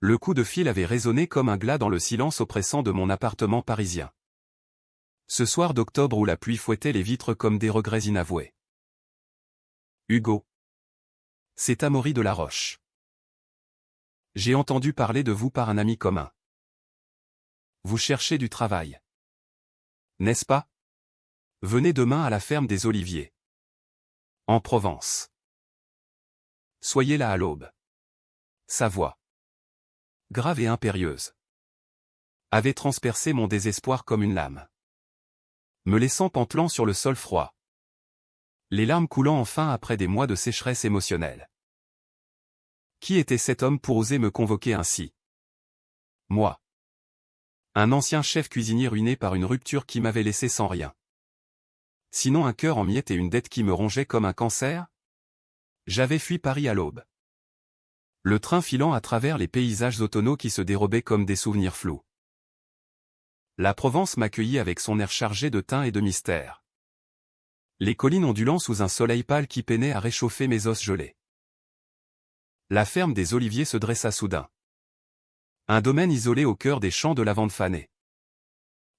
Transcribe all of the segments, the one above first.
Le coup de fil avait résonné comme un glas dans le silence oppressant de mon appartement parisien. Ce soir d'octobre où la pluie fouettait les vitres comme des regrets inavoués. Hugo. C'est Amaury de la Roche. J'ai entendu parler de vous par un ami commun. Vous cherchez du travail. N'est-ce pas? Venez demain à la ferme des Oliviers. En Provence. Soyez là à l'aube. Sa voix, grave et impérieuse, avait transpercé mon désespoir comme une lame, me laissant pantelant sur le sol froid. Les larmes coulant enfin après des mois de sécheresse émotionnelle. Qui était cet homme pour oser me convoquer ainsi? Moi. Un ancien chef cuisinier ruiné par une rupture qui m'avait laissé sans rien. Sinon un cœur en miettes et une dette qui me rongeait comme un cancer? J'avais fui Paris à l'aube. Le train filant à travers les paysages automnaux qui se dérobaient comme des souvenirs flous. La Provence m'accueillit avec son air chargé de thym et de mystère. Les collines ondulant sous un soleil pâle qui peinait à réchauffer mes os gelés. La ferme des Oliviers se dressa soudain. Un domaine isolé au cœur des champs de lavande fanée.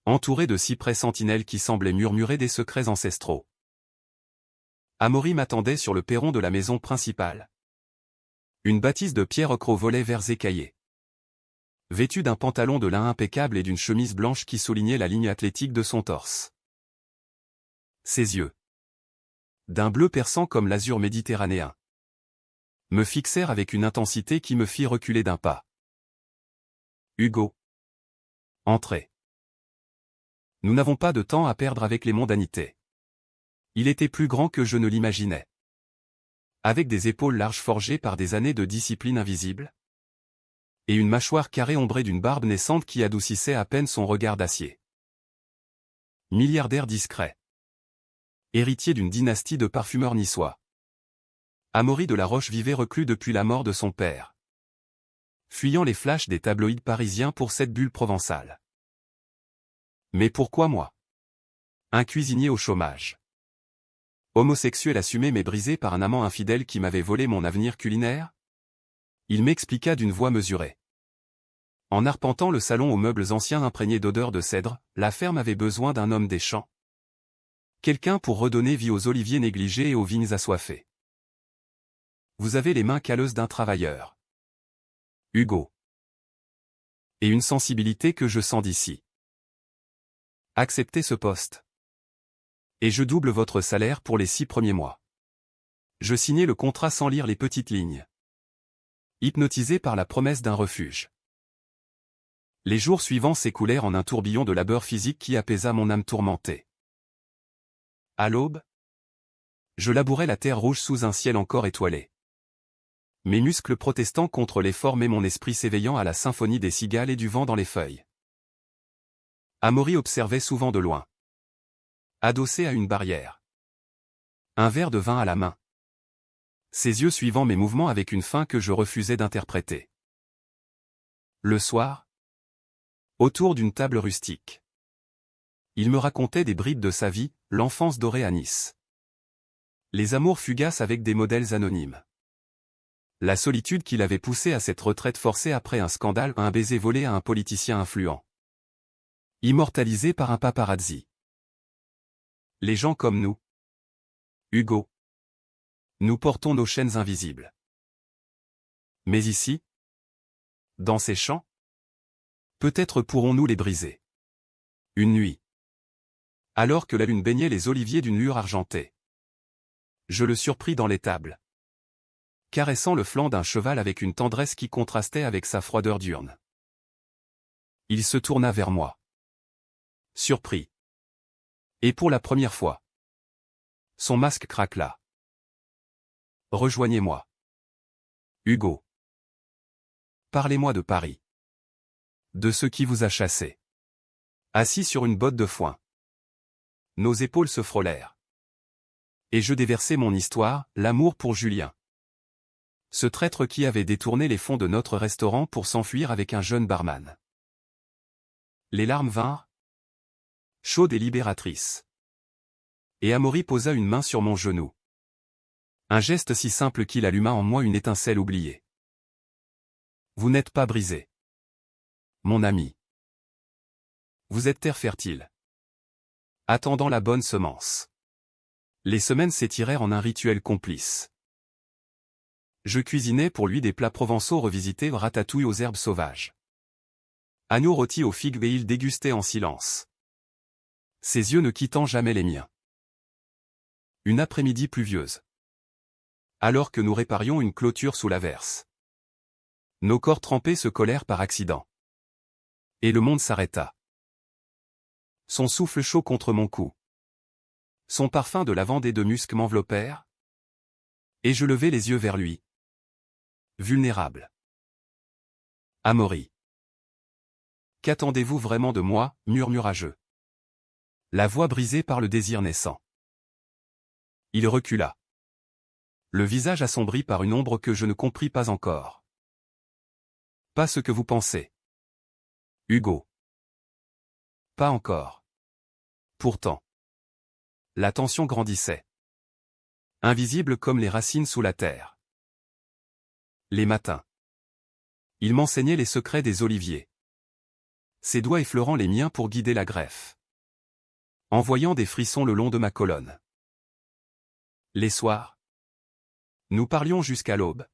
Entouré de cyprès sentinelles qui semblaient murmurer des secrets ancestraux. Amaury m'attendait sur le perron de la maison principale. Une bâtisse de pierre ocre aux volets verts écaillés. Vêtu d'un pantalon de lin impeccable et d'une chemise blanche qui soulignait la ligne athlétique de son torse. Ses yeux, d'un bleu perçant comme l'azur méditerranéen, me fixèrent avec une intensité qui me fit reculer d'un pas. Hugo. Entrez. Nous n'avons pas de temps à perdre avec les mondanités. Il était plus grand que je ne l'imaginais. Avec des épaules larges forgées par des années de discipline invisible. Et une mâchoire carrée ombrée d'une barbe naissante qui adoucissait à peine son regard d'acier. Milliardaire discret. Héritier d'une dynastie de parfumeurs niçois. Amaury de la Roche vivait reclus depuis la mort de son père. Fuyant les flashs des tabloïds parisiens pour cette bulle provençale. Mais pourquoi moi? Un cuisinier au chômage. Homosexuel assumé mais brisé par un amant infidèle qui m'avait volé mon avenir culinaire? Il m'expliqua d'une voix mesurée. En arpentant le salon aux meubles anciens imprégnés d'odeur de cèdre, la ferme avait besoin d'un homme des champs. Quelqu'un pour redonner vie aux oliviers négligés et aux vignes assoiffées. Vous avez les mains calleuses d'un travailleur. Hugo. Et une sensibilité que je sens d'ici. Acceptez ce poste. Et je double votre salaire pour les 6 premiers mois. Je signai le contrat sans lire les petites lignes. Hypnotisé par la promesse d'un refuge. Les jours suivants s'écoulèrent en un tourbillon de labeur physique qui apaisa mon âme tourmentée. À l'aube, je labourais la terre rouge sous un ciel encore étoilé. Mes muscles protestant contre l'effort mais mon esprit s'éveillant à la symphonie des cigales et du vent dans les feuilles. Amaury observait souvent de loin. Adossé à une barrière. Un verre de vin à la main. Ses yeux suivant mes mouvements avec une faim que je refusais d'interpréter. Le soir, autour d'une table rustique. Il me racontait des bribes de sa vie, l'enfance dorée à Nice. Les amours fugaces avec des modèles anonymes. La solitude qui l'avait poussé à cette retraite forcée après un scandale, un baiser volé à un politicien influent. Immortalisé par un paparazzi. Les gens comme nous. Hugo. Nous portons nos chaînes invisibles. Mais ici, dans ces champs, peut-être pourrons-nous les briser. Une nuit. Alors que la lune baignait les oliviers d'une lueur argentée. Je le surpris dans l'étable. Caressant le flanc d'un cheval avec une tendresse qui contrastait avec sa froideur diurne. Il se tourna vers moi. Surpris. Et pour la première fois. Son masque craquela. Rejoignez-moi. Hugo. Parlez-moi de Paris. De ce qui vous a chassé. Assis sur une botte de foin. Nos épaules se frôlèrent. Et je déversai mon histoire, l'amour pour Julien. Ce traître qui avait détourné les fonds de notre restaurant pour s'enfuir avec un jeune barman. Les larmes vinrent. Chaudes et libératrices. Et Amaury posa une main sur mon genou. Un geste si simple qu'il alluma en moi une étincelle oubliée. Vous n'êtes pas brisé. Mon ami. Vous êtes terre fertile. Attendant la bonne semence. Les semaines s'étirèrent en un rituel complice. Je cuisinais pour lui des plats provençaux revisités ratatouille aux herbes sauvages. Agneau rôti aux figues et il dégustait en silence. Ses yeux ne quittant jamais les miens. Une après-midi pluvieuse. Alors que nous réparions une clôture sous l'averse. Nos corps trempés se collèrent par accident. Et le monde s'arrêta. Son souffle chaud contre mon cou. Son parfum de lavande et de musc m'enveloppèrent. Et je levai les yeux vers lui. Vulnérable. Amaury. Qu'attendez-vous vraiment de moi, murmura-je. La voix brisée par le désir naissant. Il recula. Le visage assombri par une ombre que je ne compris pas encore. Pas ce que vous pensez. Hugo. Pas encore. Pourtant. La tension grandissait. Invisible comme les racines sous la terre. Les matins. Il m'enseignait les secrets des oliviers. Ses doigts effleurant les miens pour guider la greffe. Envoyant des frissons le long de ma colonne. Les soirs. Nous parlions jusqu'à l'aube.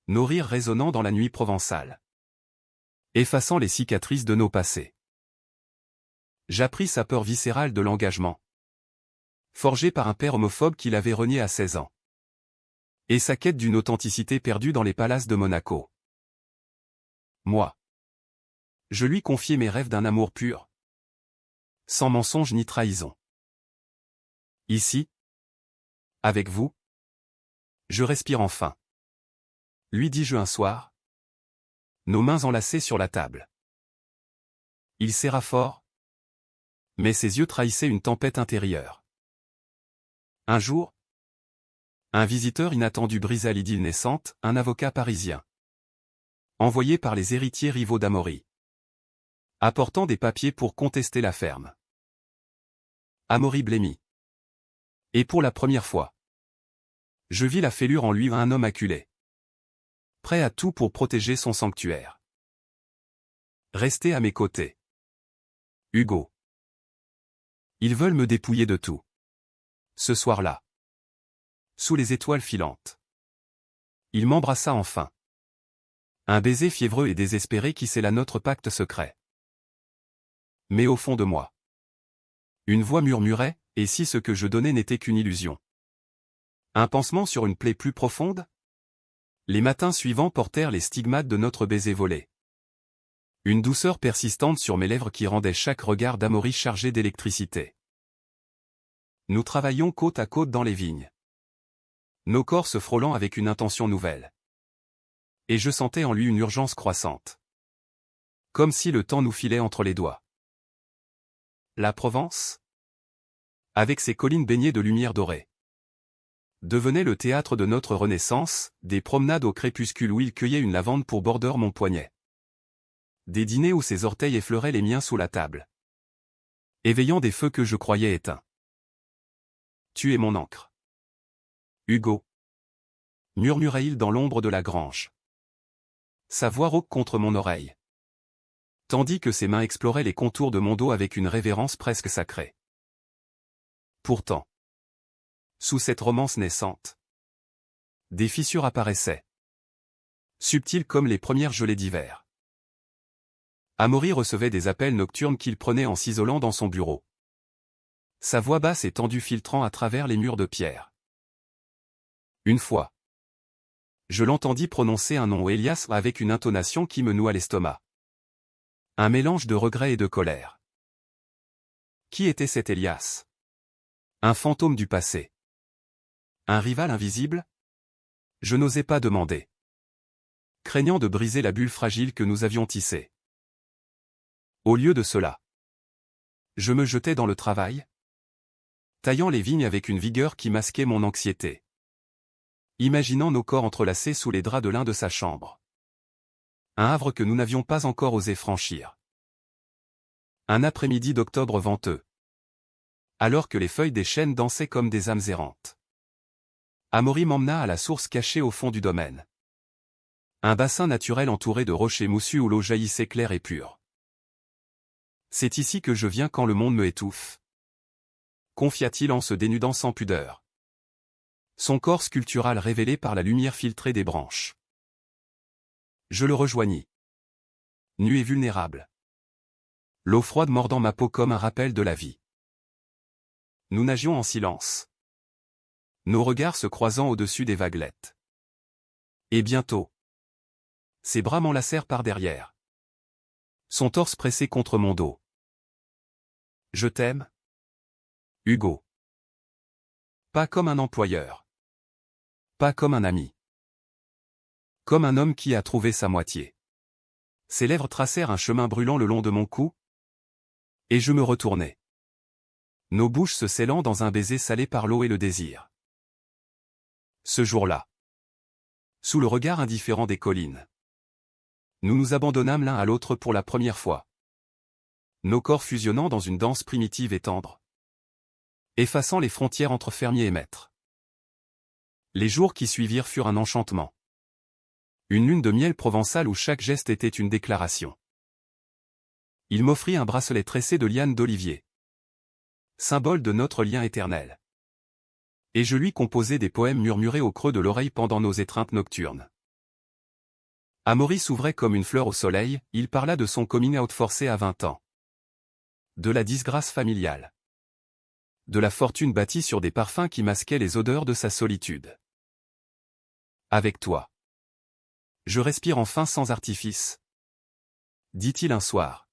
Nos rires résonnant dans la nuit provençale. Effaçant les cicatrices de nos passés. J'appris sa peur viscérale de l'engagement. Forgée par un père homophobe qu'il avait renié à 16 ans. Et sa quête d'une authenticité perdue dans les palaces de Monaco. Moi. Je lui confiai mes rêves d'un amour pur. Sans mensonge ni trahison. Ici. Avec vous. Je respire enfin. Lui dis-je un soir. Nos mains enlacées sur la table. Il serra fort. Mais ses yeux trahissaient une tempête intérieure. Un jour, un visiteur inattendu brisa l'idylle naissante, un avocat parisien. Envoyé par les héritiers rivaux d'Amaury. Apportant des papiers pour contester la ferme. Amaury blêmit. Et pour la première fois, je vis la fêlure en lui un homme acculé. Prêt à tout pour protéger son sanctuaire. Restez à mes côtés. Hugo. Ils veulent me dépouiller de tout. Ce soir-là. Sous les étoiles filantes. Il m'embrassa enfin. Un baiser fiévreux et désespéré qui scella notre pacte secret. Mais au fond de moi. Une voix murmurait, et si ce que je donnais n'était qu'une illusion? Un pansement sur une plaie plus profonde? Les matins suivants portèrent les stigmates de notre baiser volé. Une douceur persistante sur mes lèvres qui rendait chaque regard d'Amaury chargé d'électricité. Nous travaillions côte à côte dans les vignes. Nos corps se frôlant avec une intention nouvelle. Et je sentais en lui une urgence croissante. Comme si le temps nous filait entre les doigts. La Provence, avec ses collines baignées de lumière dorée, devenait le théâtre de notre renaissance, des promenades au crépuscule où il cueillait une lavande pour border mon poignet. Des dîners où ses orteils effleuraient les miens sous la table. Éveillant des feux que je croyais éteints. Tu es mon encre. Hugo. Murmurait-il dans l'ombre de la grange. Sa voix rauque contre mon oreille. Tandis que ses mains exploraient les contours de mon dos avec une révérence presque sacrée. Pourtant. Sous cette romance naissante. Des fissures apparaissaient. Subtiles comme les premières gelées d'hiver. Amaury recevait des appels nocturnes qu'il prenait en s'isolant dans son bureau. Sa voix basse et tendue filtrant à travers les murs de pierre. Une fois. Je l'entendis prononcer un nom Elias avec une intonation qui me noua l'estomac. Un mélange de regret et de colère. Qui était cet Elias? Un fantôme du passé. Un rival invisible? Je n'osais pas demander. Craignant de briser la bulle fragile que nous avions tissée. Au lieu de cela, je me jetais dans le travail, taillant les vignes avec une vigueur qui masquait mon anxiété. Imaginant nos corps entrelacés sous les draps de lin de sa chambre. Un havre que nous n'avions pas encore osé franchir. Un après-midi d'octobre venteux. Alors que les feuilles des chênes dansaient comme des âmes errantes. Amaury m'emmena à la source cachée au fond du domaine. Un bassin naturel entouré de rochers moussus où l'eau jaillissait claire et pure. C'est ici que je viens quand le monde me étouffe. Confia-t-il en se dénudant sans pudeur. Son corps sculptural révélé par la lumière filtrée des branches. Je le rejoignis. Nu et vulnérable. L'eau froide mordant ma peau comme un rappel de la vie. Nous nagions en silence. Nos regards se croisant au-dessus des vaguelettes. Et bientôt. Ses bras m'enlacèrent par derrière. Son torse pressé contre mon dos. Je t'aime, Hugo. Pas comme un employeur. Pas comme un ami. Comme un homme qui a trouvé sa moitié. Ses lèvres tracèrent un chemin brûlant le long de mon cou. Et je me retournai. Nos bouches se scellant dans un baiser salé par l'eau et le désir. Ce jour-là. Sous le regard indifférent des collines. Nous nous abandonnâmes l'un à l'autre pour la première fois. Nos corps fusionnant dans une danse primitive et tendre. Effaçant les frontières entre fermier et maître. Les jours qui suivirent furent un enchantement. Une lune de miel provençale où chaque geste était une déclaration. Il m'offrit un bracelet tressé de lianes d'olivier. Symbole de notre lien éternel. Et je lui composai des poèmes murmurés au creux de l'oreille pendant nos étreintes nocturnes. Amaury s'ouvrait comme une fleur au soleil, il parla de son coming out forcé à 20 ans. De la disgrâce familiale. De la fortune bâtie sur des parfums qui masquaient les odeurs de sa solitude. Avec toi. Je respire enfin sans artifice. Dit-il un soir.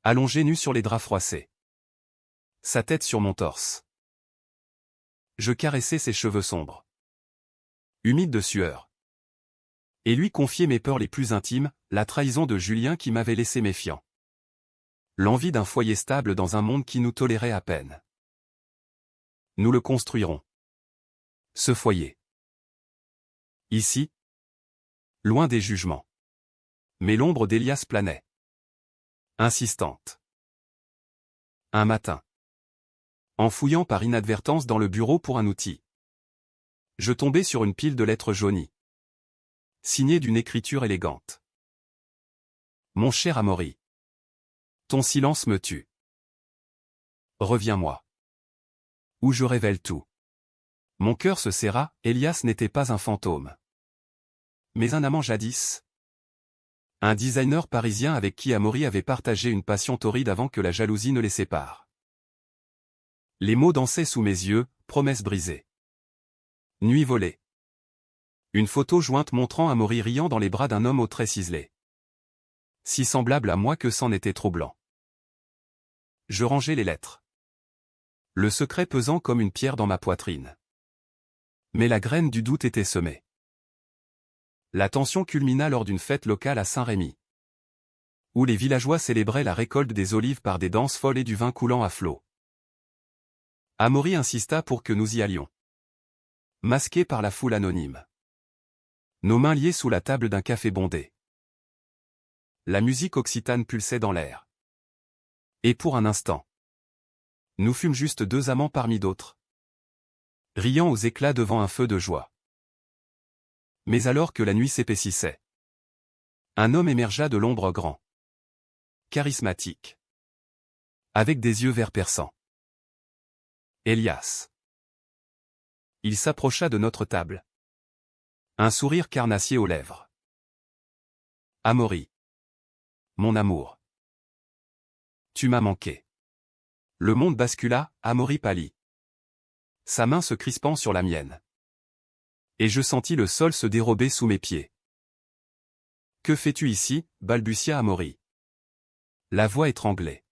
Allongé nu sur les draps froissés. Sa tête sur mon torse. Je caressais ses cheveux sombres. Humides de sueur. Et lui confier mes peurs les plus intimes, la trahison de Julien qui m'avait laissé méfiant. L'envie d'un foyer stable dans un monde qui nous tolérait à peine. Nous le construirons. Ce foyer. Ici. Loin des jugements. Mais l'ombre d'Elias planait. Insistante. Un matin. En fouillant par inadvertance dans le bureau pour un outil. Je tombai sur une pile de lettres jaunies. Signées d'une écriture élégante. Mon cher Amaury. Ton silence me tue. Reviens-moi. Où je révèle tout. Mon cœur se serra, Elias n'était pas un fantôme. Mais un amant jadis. Un designer parisien avec qui Amaury avait partagé une passion torride avant que la jalousie ne les sépare. Les mots dansaient sous mes yeux, promesses brisées. Nuit volée. Une photo jointe montrant Amaury riant dans les bras d'un homme aux traits ciselés. Si semblable à moi que c'en était troublant. Je rangeai les lettres. Le secret pesant comme une pierre dans ma poitrine. Mais la graine du doute était semée. La tension culmina lors d'une fête locale à Saint-Rémy. Où les villageois célébraient la récolte des olives par des danses folles et du vin coulant à flots. Amaury insista pour que nous y allions. Masqués par la foule anonyme. Nos mains liées sous la table d'un café bondé. La musique occitane pulsait dans l'air. Et pour un instant. Nous fûmes juste deux amants parmi d'autres. Riant aux éclats devant un feu de joie. Mais alors que la nuit s'épaississait. Un homme émergea de l'ombre grand. Charismatique. Avec des yeux verts perçants. Elias. Il s'approcha de notre table. Un sourire carnassier aux lèvres. Amaury. Mon amour. Tu m'as manqué. Le monde bascula, Amaury pâlit. Sa main se crispant sur la mienne. Et je sentis le sol se dérober sous mes pieds. Que fais-tu ici, balbutia Amaury. La voix étranglée.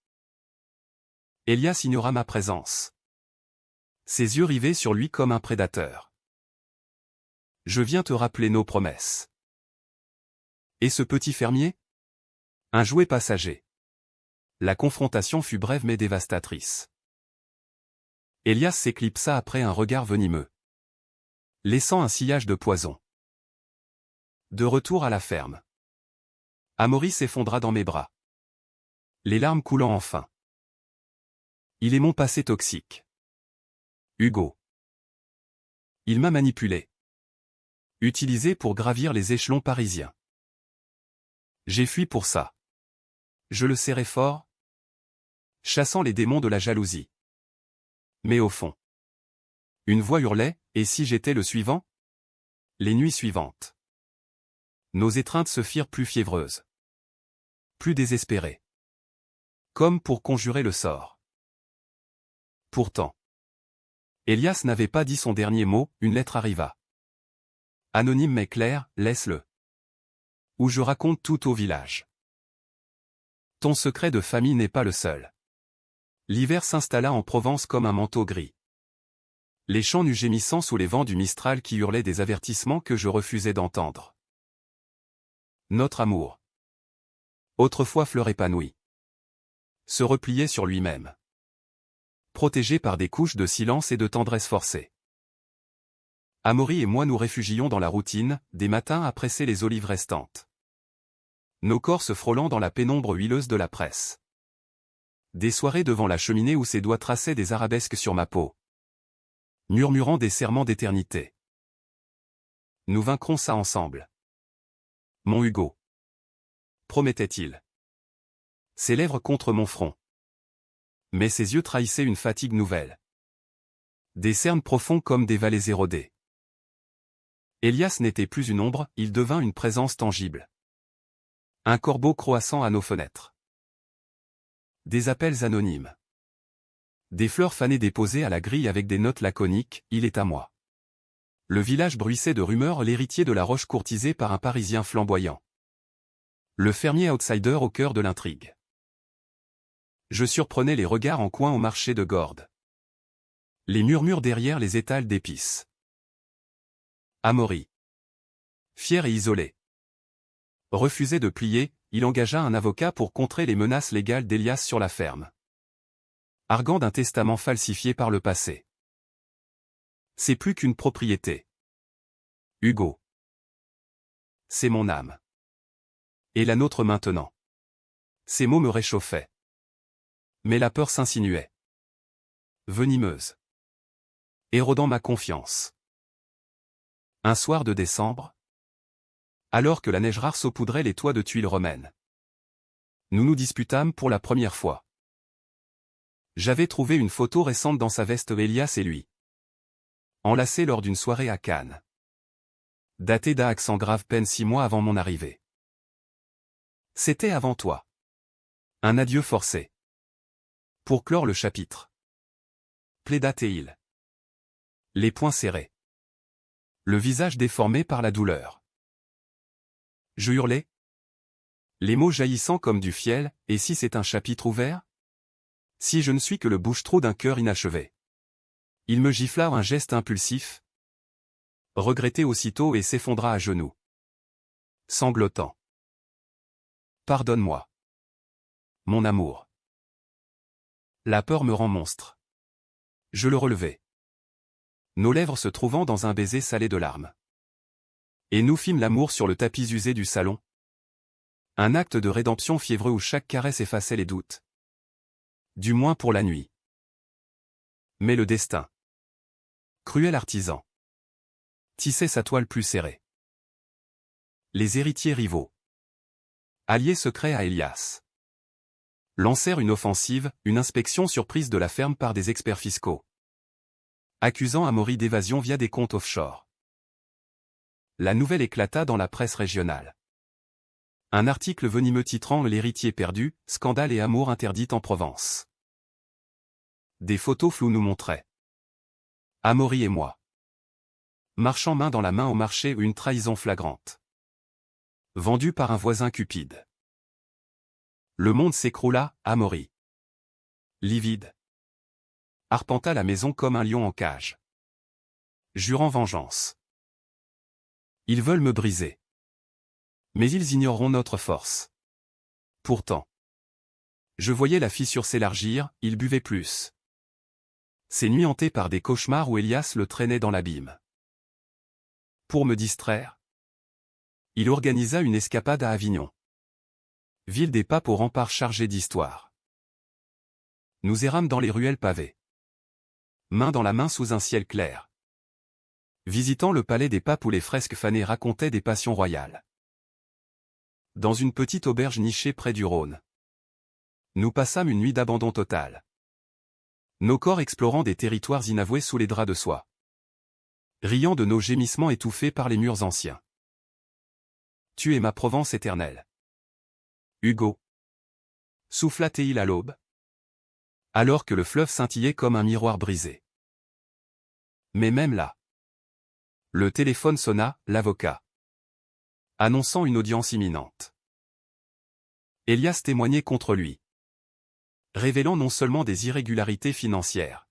Elias ignora ma présence. Ses yeux rivés sur lui comme un prédateur. Je viens te rappeler nos promesses. Et ce petit fermier? Un jouet passager. La confrontation fut brève mais dévastatrice. Elias s'éclipsa après un regard venimeux. Laissant un sillage de poison. De retour à la ferme. Amaury s'effondra dans mes bras. Les larmes coulant enfin. Il est mon passé toxique. Hugo. Il m'a manipulé. utilisé pour gravir les échelons parisiens. J'ai fui pour ça. Je le serrais fort, chassant les démons de la jalousie. Mais au fond, une voix hurlait, et si j'étais le suivant? Les nuits suivantes, nos étreintes se firent plus fiévreuses, plus désespérées, comme pour conjurer le sort. Pourtant, Elias n'avait pas dit son dernier mot, une lettre arriva. Anonyme mais claire, laisse-le. Où je raconte tout au village. Ton secret de famille n'est pas le seul. L'hiver s'installa en Provence comme un manteau gris. Les champs nus gémissant sous les vents du Mistral qui hurlaient des avertissements que je refusais d'entendre. Notre amour, autrefois fleur épanouie, se repliait sur lui-même, protégé par des couches de silence et de tendresse forcée. Amaury et moi nous réfugions dans la routine, des matins à presser les olives restantes. Nos corps se frôlant dans la pénombre huileuse de la presse. Des soirées devant la cheminée où ses doigts traçaient des arabesques sur ma peau, murmurant des serments d'éternité. Nous vaincrons ça ensemble. Mon Hugo, promettait-il. Ses lèvres contre mon front. Mais ses yeux trahissaient une fatigue nouvelle. Des cernes profonds comme des vallées érodées. Elias n'était plus une ombre, il devint une présence tangible. Un corbeau croissant à nos fenêtres. Des appels anonymes. Des fleurs fanées déposées à la grille avec des notes laconiques, il est à moi. Le village bruissait de rumeurs, l'héritier de la Roche courtisé par un Parisien flamboyant. Le fermier outsider au cœur de l'intrigue. Je surprenais les regards en coin au marché de Gordes. Les murmures derrière les étals d'épices. Amaury, fier et isolé, refusait de plier, il engagea un avocat pour contrer les menaces légales d'Elias sur la ferme. Arguant d'un testament falsifié par le passé. C'est plus qu'une propriété. Hugo. C'est mon âme. Et la nôtre maintenant. Ces mots me réchauffaient. Mais la peur s'insinuait. Venimeuse. Érodant ma confiance. Un soir de décembre, alors que la neige rare saupoudrait les toits de tuiles romaines, nous nous disputâmes pour la première fois. J'avais trouvé une photo récente dans sa veste Elias et lui. Enlacés lors d'une soirée à Cannes. Datée d'un accent grave peine 6 mois avant mon arrivée. C'était avant toi. Un adieu forcé. Pour clore le chapitre. Plaida-t-il. Les poings serrés. Le visage déformé par la douleur. Je hurlai. Les mots jaillissant comme du fiel, et si c'est un chapitre ouvert? Si je ne suis que le bouche-trou d'un cœur inachevé. Il me gifla un geste impulsif. Regretté aussitôt et s'effondra à genoux. Sanglotant. Pardonne-moi. Mon amour. La peur me rend monstre. Je le relevai. Nos lèvres se trouvant dans un baiser salé de larmes. Et nous fîmes l'amour sur le tapis usé du salon. Un acte de rédemption fiévreux où chaque caresse effaçait les doutes. Du moins pour la nuit. Mais le destin, cruel artisan, tissait sa toile plus serrée. Les héritiers rivaux, alliés secrets à Elias, lancèrent une offensive, une inspection surprise de la ferme par des experts fiscaux, accusant Amaury d'évasion via des comptes offshore. La nouvelle éclata dans la presse régionale. Un article venimeux titrant L'héritier perdu, scandale et amour interdite en Provence. Des photos floues nous montraient Amaury et moi, marchant main dans la main au marché ou une trahison flagrante. Vendu par un voisin cupide. Le monde s'écroula, Amaury, livide, arpenta la maison comme un lion en cage, jurant vengeance. Ils veulent me briser. Mais ils ignoreront notre force. Pourtant, je voyais la fissure s'élargir, il buvait plus. Ces nuits hantées par des cauchemars où Elias le traînait dans l'abîme. Pour me distraire, il organisa une escapade à Avignon. Ville des papes aux remparts chargés d'histoire. Nous errâmes dans les ruelles pavées. Main dans la main sous un ciel clair. Visitant le palais des papes où les fresques fanées racontaient des passions royales. Dans une petite auberge nichée près du Rhône. Nous passâmes une nuit d'abandon total. Nos corps explorant des territoires inavoués sous les draps de soie. Riant de nos gémissements étouffés par les murs anciens. Tu es ma Provence éternelle. Hugo. Souffla-t-il à l'aube? Alors que le fleuve scintillait comme un miroir brisé. Mais même là. Le téléphone sonna, l'avocat. Annonçant une audience imminente. Elias témoignait contre lui. Révélant non seulement des irrégularités financières,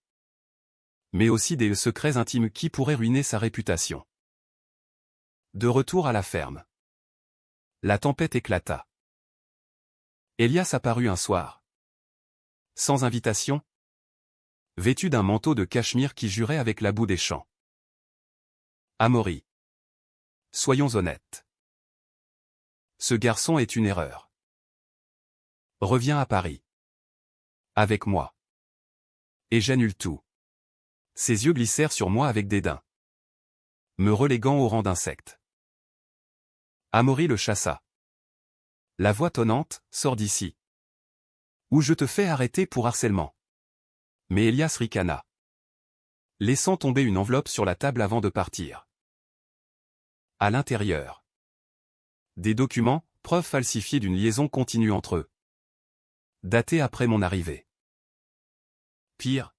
mais aussi des secrets intimes qui pourraient ruiner sa réputation. De retour à la ferme. La tempête éclata. Elias apparut un soir. Sans invitation. Vêtu d'un manteau de cachemire qui jurait avec la boue des champs. Amaury. Soyons honnêtes. Ce garçon est une erreur. Reviens à Paris. Avec moi. Et j'annule tout. Ses yeux glissèrent sur moi avec dédain. Me reléguant au rang d'insecte. Amaury le chassa. La voix tonnante, sors d'ici. Ou je te fais arrêter pour harcèlement. Mais Elias ricana. Laissant tomber une enveloppe sur la table avant de partir. À l'intérieur. Des documents, preuves falsifiées d'une liaison continue entre eux. Datés après mon arrivée. Pire.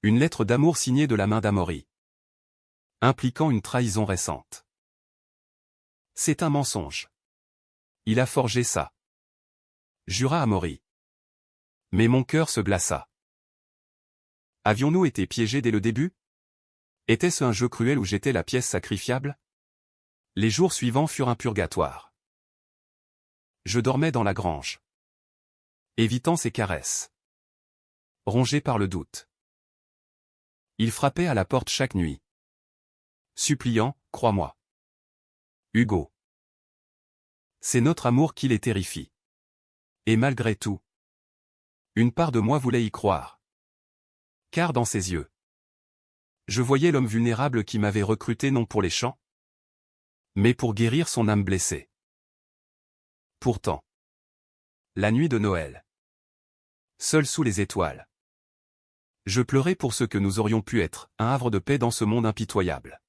Une lettre d'amour signée de la main d'Amaury. Impliquant une trahison récente. C'est un mensonge. Il a forgé ça. Jura Amaury. Mais mon cœur se glaça. Avions-nous été piégés dès le début? Était-ce un jeu cruel où j'étais la pièce sacrifiable? Les jours suivants furent un purgatoire. Je dormais dans la grange. Évitant ses caresses. Rongé par le doute. Il frappait à la porte chaque nuit. Suppliant, crois-moi. Hugo. C'est notre amour qui les terrifie. Et malgré tout, une part de moi voulait y croire. Car dans ses yeux, je voyais l'homme vulnérable qui m'avait recruté non pour les champs, mais pour guérir son âme blessée. Pourtant, la nuit de Noël, seul sous les étoiles, je pleurais pour ce que nous aurions pu être, un havre de paix dans ce monde impitoyable.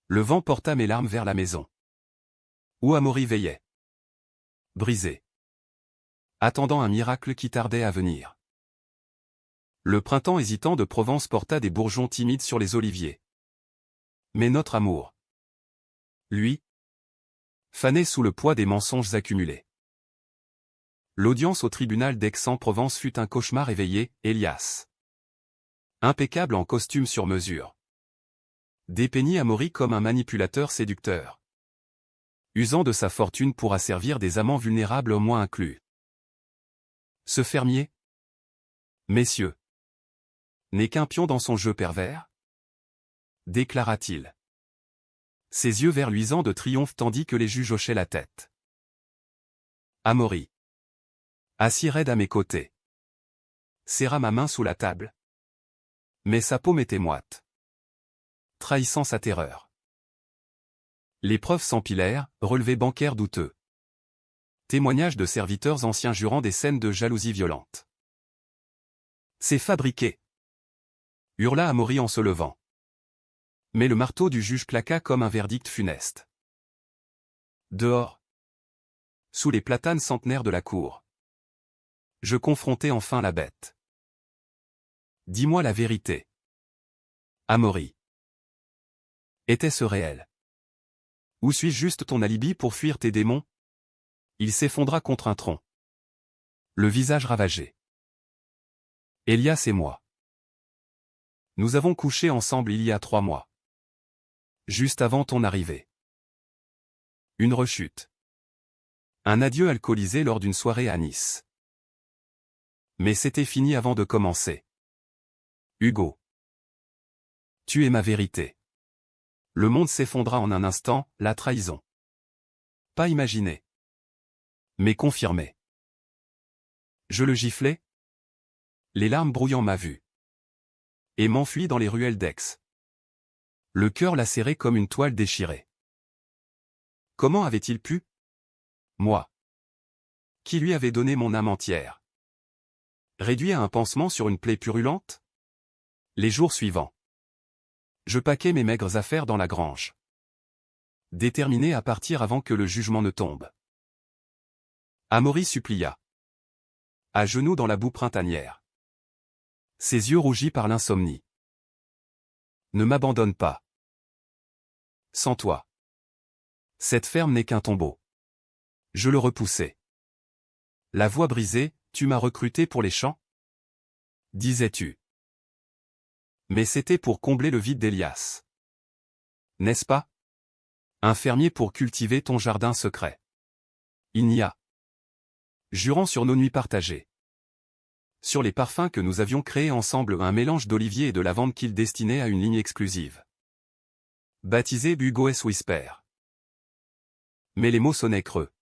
Le vent porta mes larmes vers la maison. Où Amaury veillait. Brisé. Attendant un miracle qui tardait à venir. Le printemps hésitant de Provence porta des bourgeons timides sur les oliviers. Mais notre amour, lui, fanait sous le poids des mensonges accumulés. L'audience au tribunal d'Aix-en-Provence fut un cauchemar éveillé, Elias. Impeccable en costume sur mesure. Dépeignit Amaury comme un manipulateur séducteur. Usant de sa fortune pour asservir des amants vulnérables au moins inclus. Ce fermier, messieurs, n'est qu'un pion dans son jeu pervers? Déclara-t-il. Ses yeux verts luisants de triomphe tandis que les juges hochaient la tête. Amaury, assis raide à mes côtés, serra ma main sous la table. Mais sa paume était moite, trahissant sa terreur. Les preuves s'empilèrent, relevés bancaires douteux. Témoignages de serviteurs anciens jurant des scènes de jalousie violente. C'est fabriqué, hurla Amaury en se levant. Mais le marteau du juge claqua comme un verdict funeste. Dehors, sous les platanes centenaires de la cour, je confrontai enfin la bête. Dis-moi la vérité. Amaury. Était-ce réel? Ou suis-je juste ton alibi pour fuir tes démons? Il s'effondra contre un tronc. Le visage ravagé. Elias et moi. Nous avons couché ensemble il y a 3 mois. Juste avant ton arrivée. Une rechute. Un adieu alcoolisé lors d'une soirée à Nice. Mais c'était fini avant de commencer. Hugo. Tu es ma vérité. Le monde s'effondra en un instant, la trahison. Pas imaginé. Mais confirmé. Je le giflais. Les larmes brouillant ma vue. Et m'enfuis dans les ruelles d'Aix. Le cœur lacéré comme une toile déchirée. Comment avait-il pu? Moi. Qui lui avait donné mon âme entière? Réduit à un pansement sur une plaie purulente? Les jours suivants. Je paquais mes maigres affaires dans la grange. Déterminé à partir avant que le jugement ne tombe. Amaury supplia. À genoux dans la boue printanière. Ses yeux rougis par l'insomnie. Ne m'abandonne pas. Sans toi. Cette ferme n'est qu'un tombeau. Je le repoussai. La voix brisée, tu m'as recruté pour les champs? Disais-tu. Mais c'était pour combler le vide d'Elias. N'est-ce pas? Un fermier pour cultiver ton jardin secret. Il n'y a. Jurant sur nos nuits partagées. Sur les parfums que nous avions créés ensemble, un mélange d'olivier et de lavande qu'il destinait à une ligne exclusive. Baptisé Hugo S. Whisper. Mais les mots sonnaient creux.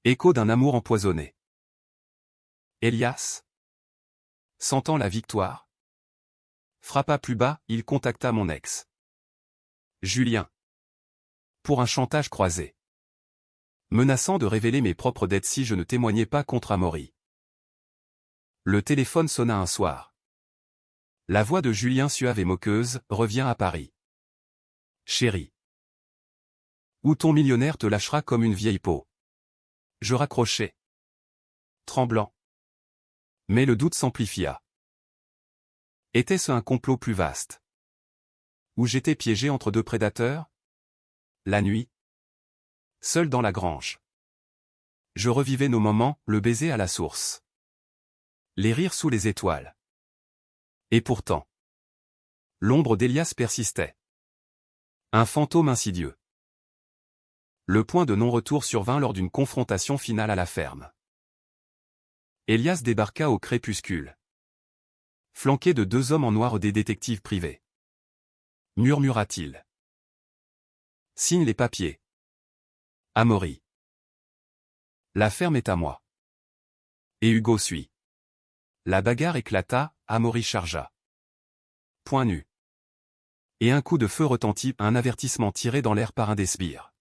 Écho d'un amour empoisonné. Elias. Sentant la victoire. Frappa plus bas, il contacta mon ex. Julien. Pour un chantage croisé. Menaçant de révéler mes propres dettes si je ne témoignais pas contre Amaury. Le téléphone sonna un soir. La voix de Julien suave et moqueuse revient à Paris. Chérie. Ou ton millionnaire te lâchera comme une vieille peau. Je raccrochai. Tremblant. Mais le doute s'amplifia. Était-ce un complot plus vaste? Où j'étais piégé entre deux prédateurs? La nuit. Seul dans la grange. Je revivais nos moments, le baiser à la source. Les rires sous les étoiles. Et pourtant. L'ombre d'Elias persistait. Un fantôme insidieux. Le point de non-retour survint lors d'une confrontation finale à la ferme. Elias débarqua au crépuscule. Flanqué de deux hommes en noir des détectives privés. Murmura-t-il. Signe les papiers. Amaury. La ferme est à moi. Et Hugo suit. La bagarre éclata, Amaury chargea. Point nu. Et un coup de feu retentit, un avertissement tiré dans l'air par un des sbires.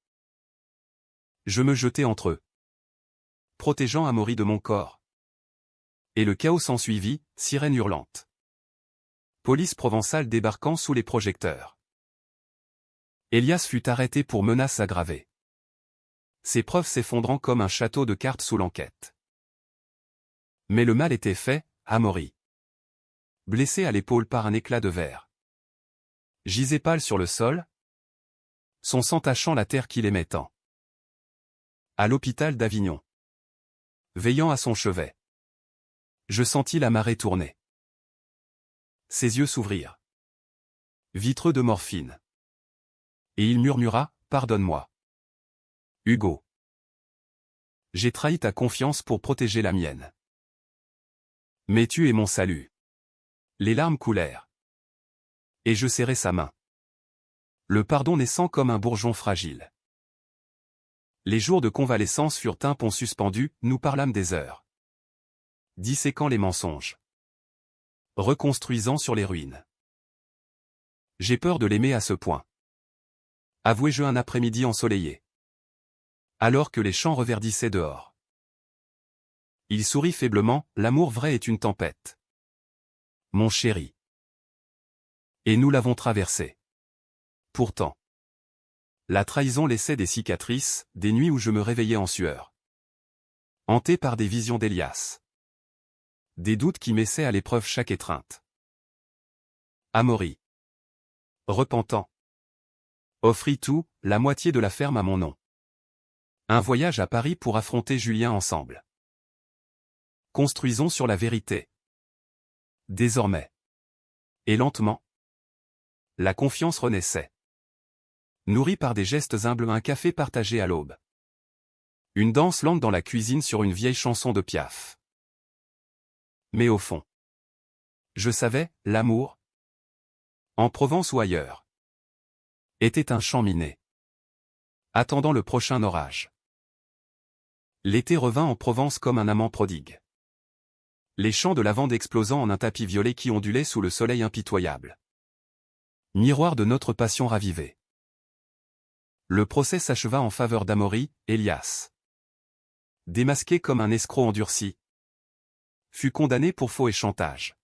Je me jetai entre eux. Protégeant Amaury de mon corps. Et le chaos s'ensuivit, sirène hurlante. Police provençale débarquant sous les projecteurs. Elias fut arrêté pour menaces aggravées. Ses preuves s'effondrant comme un château de cartes sous l'enquête. Mais le mal était fait, Amaury. Blessé à l'épaule par un éclat de verre. Gisait pâle sur le sol. Son sang tachant la terre qu'il aimait tant. À l'hôpital d'Avignon. Veillant à son chevet. Je sentis la marée tourner. Ses yeux s'ouvrirent. Vitreux de morphine. Et il murmura, pardonne-moi. Hugo. J'ai trahi ta confiance pour protéger la mienne. Mais tu es mon salut. Les larmes coulèrent. Et je serrai sa main. Le pardon naissant comme un bourgeon fragile. Les jours de convalescence furent un pont suspendu, nous parlâmes des heures. Disséquant les mensonges. Reconstruisant sur les ruines. J'ai peur de l'aimer à ce point. Avouai-je un après-midi ensoleillé. Alors que les champs reverdissaient dehors. Il sourit faiblement, l'amour vrai est une tempête. Mon chéri. Et nous l'avons traversé. Pourtant. La trahison laissait des cicatrices, des nuits où je me réveillais en sueur. Hanté par des visions d'Elias. Des doutes qui messaient à l'épreuve chaque étreinte. Amaury. Repentant. Offrit tout, la moitié de la ferme à mon nom. Un voyage à Paris pour affronter Julien ensemble. Construisons sur la vérité. Désormais. Et lentement. La confiance renaissait. Nourrie par des gestes humbles, un café partagé à l'aube. Une danse lente dans la cuisine sur une vieille chanson de Piaf. Mais au fond. Je savais, l'amour. En Provence ou ailleurs. Était un champ miné. Attendant le prochain orage. L'été revint en Provence comme un amant prodigue. Les champs de lavande explosant en un tapis violet qui ondulait sous le soleil impitoyable. Miroir de notre passion ravivée. Le procès s'acheva en faveur d'Amaury, Elias. Démasqué comme un escroc endurci, fut condamné pour faux et chantage.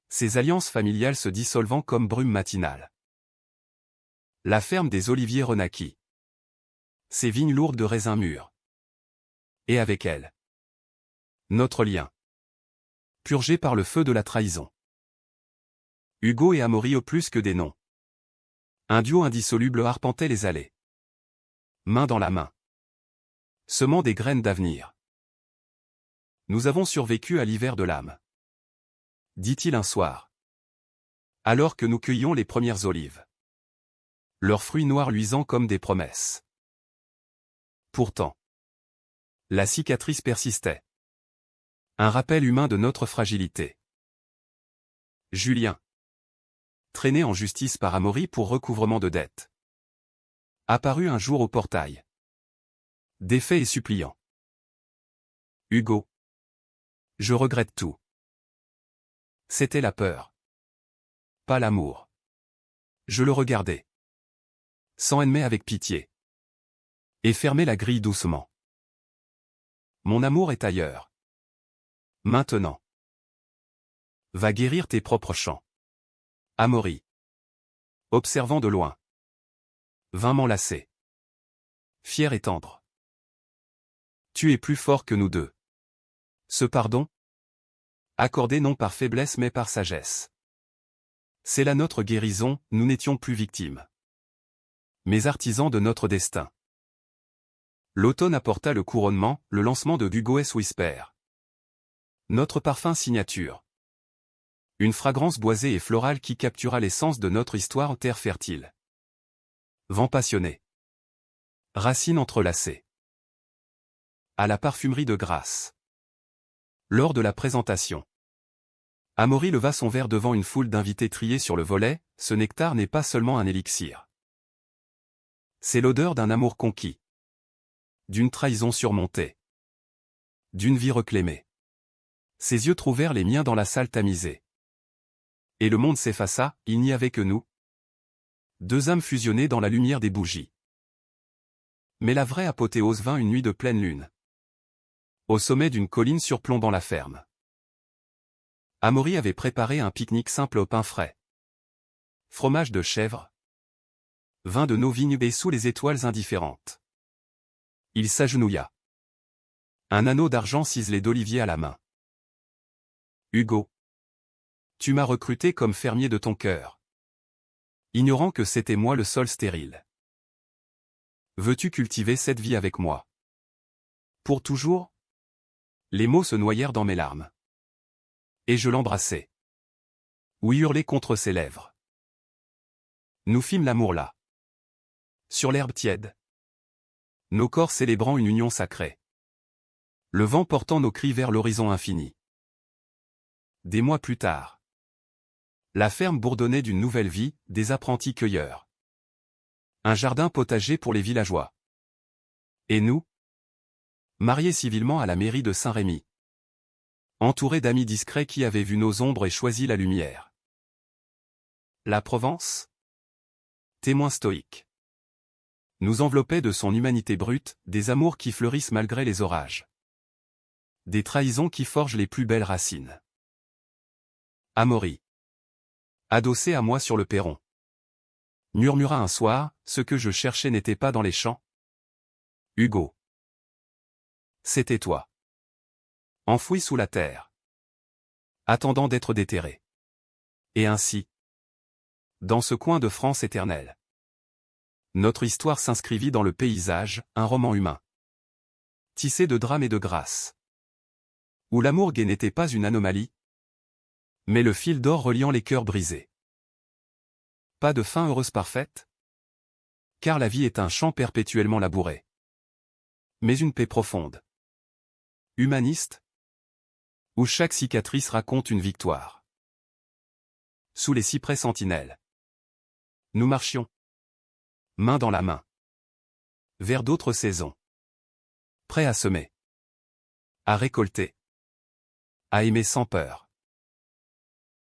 Ses alliances familiales se dissolvant comme brume matinale. La ferme des Oliviers renaquit. Ses vignes lourdes de raisins mûrs. Et avec elle, notre lien. Purgé par le feu de la trahison. Hugo et Amaury au plus que des noms. Un duo indissoluble arpentait les allées. Main dans la main. Semant des graines d'avenir. Nous avons survécu à l'hiver de l'âme. Dit-il un soir. Alors que nous cueillions les premières olives. Leurs fruits noirs luisants comme des promesses. Pourtant, la cicatrice persistait. Un rappel humain de notre fragilité. Julien. Traîné en justice par Amaury pour recouvrement de dettes. Apparu un jour au portail. Défait et suppliant. Hugo. Je regrette tout. C'était la peur. Pas l'amour. Je le regardais. Sans aimer avec pitié. Et fermais la grille doucement. Mon amour est ailleurs. Maintenant. Va guérir tes propres chants. Amaury. Observant de loin. Vint m'enlacer. Fier et tendre. Tu es plus fort que nous deux. Ce pardon? Accordé non par faiblesse mais par sagesse. C'est là notre guérison, nous n'étions plus victimes. Mais artisans de notre destin. L'automne apporta le couronnement, le lancement de Hugo S. Whisper. Notre parfum signature. Une fragrance boisée et florale qui captura l'essence de notre histoire en terre fertile. Vent passionné. Racines entrelacées. À la parfumerie de Grasse. Lors de la présentation. Amaury leva son verre devant une foule d'invités triés sur le volet, ce nectar n'est pas seulement un élixir. C'est l'odeur d'un amour conquis. D'une trahison surmontée. D'une vie reclémée. Ses yeux trouvèrent les miens dans la salle tamisée. Et le monde s'effaça, il n'y avait que nous. Deux âmes fusionnées dans la lumière des bougies. Mais la vraie apothéose vint une nuit de pleine lune. Au sommet d'une colline surplombant la ferme. Amaury avait préparé un pique-nique simple au pain frais. Fromage de chèvre. Vin de nos vignes et sous les étoiles indifférentes. Il s'agenouilla. Un anneau d'argent ciselé d'olivier à la main. Hugo. Tu m'as recruté comme fermier de ton cœur. Ignorant que c'était moi le sol stérile. Veux-tu cultiver cette vie avec moi? Pour toujours? Les mots se noyèrent dans mes larmes. Et je l'embrassai. Ou hurlai contre ses lèvres. Nous fîmes l'amour là. Sur l'herbe tiède. Nos corps célébrant une union sacrée. Le vent portant nos cris vers l'horizon infini. Des mois plus tard. La ferme bourdonnait d'une nouvelle vie, des apprentis cueilleurs. Un jardin potager pour les villageois. Et nous? Mariés civilement à la mairie de Saint-Rémy. Entourés d'amis discrets qui avaient vu nos ombres et choisi la lumière. La Provence? Témoin stoïque. Nous enveloppait de son humanité brute, des amours qui fleurissent malgré les orages. Des trahisons qui forgent les plus belles racines. Amaury. Adossé à moi sur le perron. Murmura un soir, ce que je cherchais n'était pas dans les champs. Hugo. C'était toi. Enfoui sous la terre. Attendant d'être déterré. Et ainsi. Dans ce coin de France éternelle. Notre histoire s'inscrivit dans le paysage, un roman humain. Tissé de drames et de grâce. Où l'amour gai n'était pas une anomalie. Mais le fil d'or reliant les cœurs brisés. Pas de fin heureuse parfaite? Car la vie est un champ perpétuellement labouré. Mais une paix profonde. Humaniste? Où chaque cicatrice raconte une victoire. Sous les cyprès sentinelles. Nous marchions. Main dans la main. Vers d'autres saisons. Prêts à semer. À récolter. À aimer sans peur.